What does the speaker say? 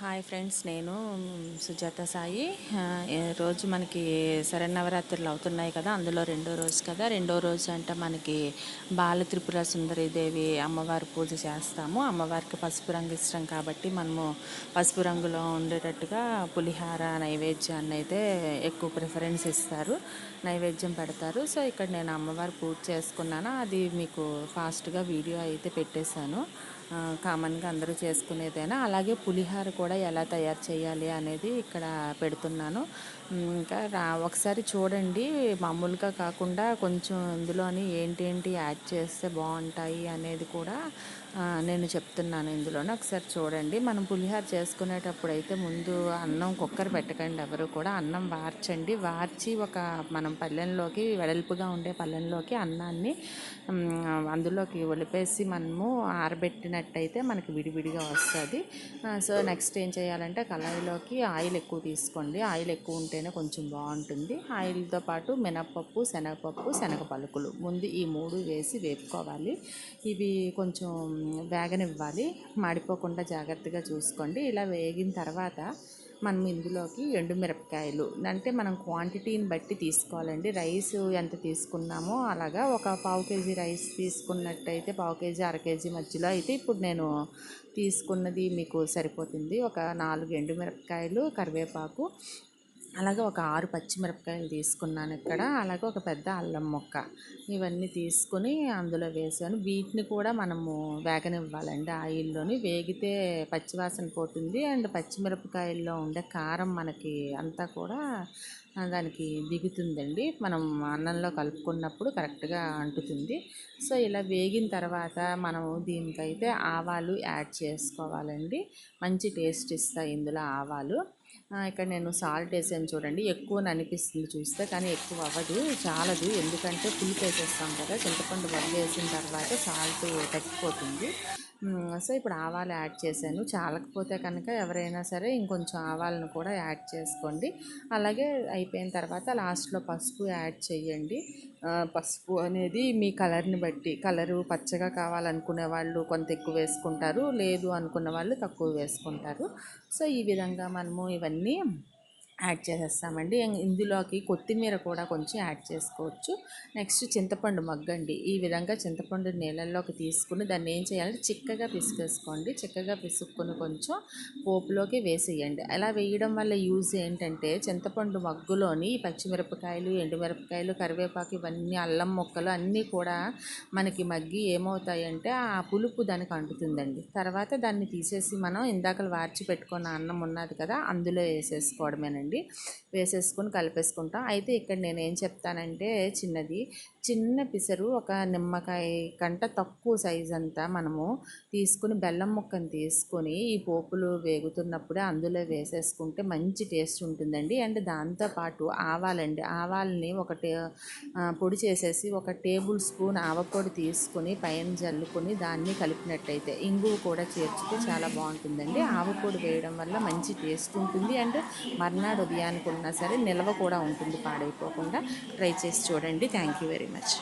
Hi friends, నేను సుజాత సాయి. రోజు మనకి శరన్నవరాత్రులు అవుతున్నాయి కదా, అందులో రెండో రోజు కదా. రెండో రోజు అంటే మనకి బాల త్రిపుర సుందరీదేవి అమ్మవారి పూజ చేస్తాము. అమ్మవారికి పసుపు రంగు ఇష్టం కాబట్టి మనము పసుపు రంగులో ఉండేటట్టుగా పులిహార నైవేద్యాన్ని అయితే ఎక్కువ ప్రిఫరెన్స్ ఇస్తారు, నైవేద్యం పెడతారు. సో ఇక్కడ నేను అమ్మవారి పూజ చేసుకున్నాను, అది మీకు ఫాస్ట్గా వీడియో అయితే పెట్టేశాను. కామన్గా అందరూ చేసుకునేదైనా. అలాగే పులిహార కూడా ఎలా తయారు చేయాలి అనేది ఇక్కడ పెడుతున్నాను. ఇంకా ఒకసారి చూడండి, మామూలుగా కాకుండా కొంచెం ఇందులోని ఏంటి యాడ్ చేస్తే బాగుంటాయి అనేది కూడా నేను చెప్తున్నాను ఇందులోనే. ఒకసారి చూడండి. మనం పులిహార చేసుకునేటప్పుడు అయితే ముందు అన్నం కుక్కర్ పెట్టకండి, ఎవరు కూడా అన్నం వార్చండి. వార్చి ఒక మనం పళ్ళెంలోకి, వెడల్పుగా ఉండే పళ్ళెంలోకి అన్నాన్ని అందులోకి ఒలిపేసి మనము ఆరబెట్టినట్టయితే మనకి విడివిడిగా వస్తుంది. సో నెక్స్ట్ ఏం చేయాలంటే కళాయిలోకి ఆయిల్ ఎక్కువ తీసుకోండి. ఆయిల్ ఎక్కువ ఉంటేనే కొంచెం బాగుంటుంది. ఆయిల్తో పాటు మినప్పప్పు, శనగపప్పు, శనగ పలుకులు ముందు ఈ మూడు వేసి వేపుకోవాలి. ఇవి కొంచెం వేగనివ్వాలి, మాడిపోకుండా జాగ్రత్తగా చూసుకోండి. ఇలా వేగిన తర్వాత మనం ఇందులోకి ఎండుమిరపకాయలు, అంటే మనం క్వాంటిటీని బట్టి తీసుకోవాలండి. రైస్ ఎంత తీసుకున్నామో అలాగా ఒక పావు కేజీ రైస్ తీసుకున్నట్టయితే పావు కేజీ, అర కేజీ మధ్యలో అయితే ఇప్పుడు నేను తీసుకున్నది మీకు సరిపోతుంది. ఒక 4 ఎండుమిరపకాయలు, కరివేపాకు, అలాగే ఒక 6 పచ్చిమిరపకాయలు తీసుకున్నాను ఇక్కడ. అలాగే ఒక పెద్ద అల్లం ముక్క, ఇవన్నీ తీసుకుని అందులో వేసాను. వీటిని కూడా మనము వేగనివ్వాలండి ఆయిల్లోని. వేగితే పచ్చివాసన పోతుంది, అండ్ పచ్చిమిరపకాయల్లో ఉండే కారం మనకి అంతా కూడా దానికి దిగుతుందండి. మనం అన్నంలో కలుపుకున్నప్పుడు కరెక్ట్గా అంటుతుంది. సో ఇలా వేగిన తర్వాత మనం దీనికైతే ఆవాలు యాడ్ చేసుకోవాలండి. మంచి టేస్ట్ ఇస్తాయి ఇందులో ఆవాలు. ఇక్కడ నేను సాల్ట్ వేసాను చూడండి. ఎక్కువ అనిపిస్తుంది చూస్తే, కానీ ఎక్కువ అవ్వదు, చాలదు. ఎందుకంటే పులుపు వేసేస్తాం కదా, చింతపండు వేసిన తర్వాత సాల్ట్ తగ్గిపోతుంది. సో ఇప్పుడు ఆవాలు యాడ్ చేశాను. చాలకపోతే కనుక ఎవరైనా సరే ఇంకొంచెం ఆవాలను కూడా యాడ్ చేసుకోండి. అలాగే అయిపోయిన తర్వాత లాస్ట్లో పసుపు యాడ్ చేయండి. పసుపు అనేది మీ కలర్ని బట్టి, కలరు పచ్చగా కావాలనుకునే వాళ్ళు కొంత ఎక్కువ వేసుకుంటారు, లేదు అనుకున్న వాళ్ళు తక్కువ వేసుకుంటారు. సో ఈ విధంగా మనము ఇవన్నీ యాడ్ చేసేస్తామండి. ఇందులోకి కొత్తిమీర కూడా కొంచెం యాడ్ చేసుకోవచ్చు. నెక్స్ట్ చింతపండు మగ్గండి. ఈ విధంగా చింతపండు నీళ్ళల్లోకి తీసుకుని దాన్ని ఏం చేయాలంటే చిక్కగా పిసికేసుకోండి. చిక్కగా పిసుక్కుని కొంచెం పోపులోకి వేసేయండి. అలా వేయడం వల్ల యూజ్ ఏంటంటే చింతపండు మగ్గులోని పచ్చిమిరపకాయలు, ఎండుమిరపకాయలు, కరివేపాకు, ఇవన్నీ అల్లం ముక్కలు అన్నీ కూడా మనకి మగ్గి ఏమవుతాయంటే ఆ పులుపు దానికి అంటుతుందండి. తర్వాత దాన్ని తీసేసి మనం ఇందాక వార్చి పెట్టుకున్న అన్నం ఉన్నది కదా, అందులో వేసేసుకోవడమేనండి. వేసేసుకొని కలిపేసుకుంటాం. అయితే ఇక్కడ నేను ఏం చెప్తానంటే చిన్న పిసరు, ఒక నిమ్మకాయ కంట తక్కువ సైజ్ అంతా మనము తీసుకుని బెల్లం ముక్కను తీసుకొని ఈ పోపులు వేగుతున్నప్పుడే అందులో వేసేసుకుంటే మంచి టేస్ట్ ఉంటుందండి. అండ్ దాంతోపాటు ఆవాలండి. ఆవాలని పొడి చేసేసి ఒక టేబుల్ స్పూన్ ఆవపొడి తీసుకుని పైన జల్లుకొని దాన్ని కలిపినట్టయితే ఇంగువ కూడా చేర్చుకు చాలా బాగుంటుందండి. ఆవపొడి వేయడం వల్ల మంచి టేస్ట్ ఉంటుంది, అండ్ మర్నాడు ఉదయానికి ఉన్నా సరే నిల్వ కూడా ఉంటుంది, పాడైపోకుండా. ట్రై చేసి చూడండి. Thank you very much.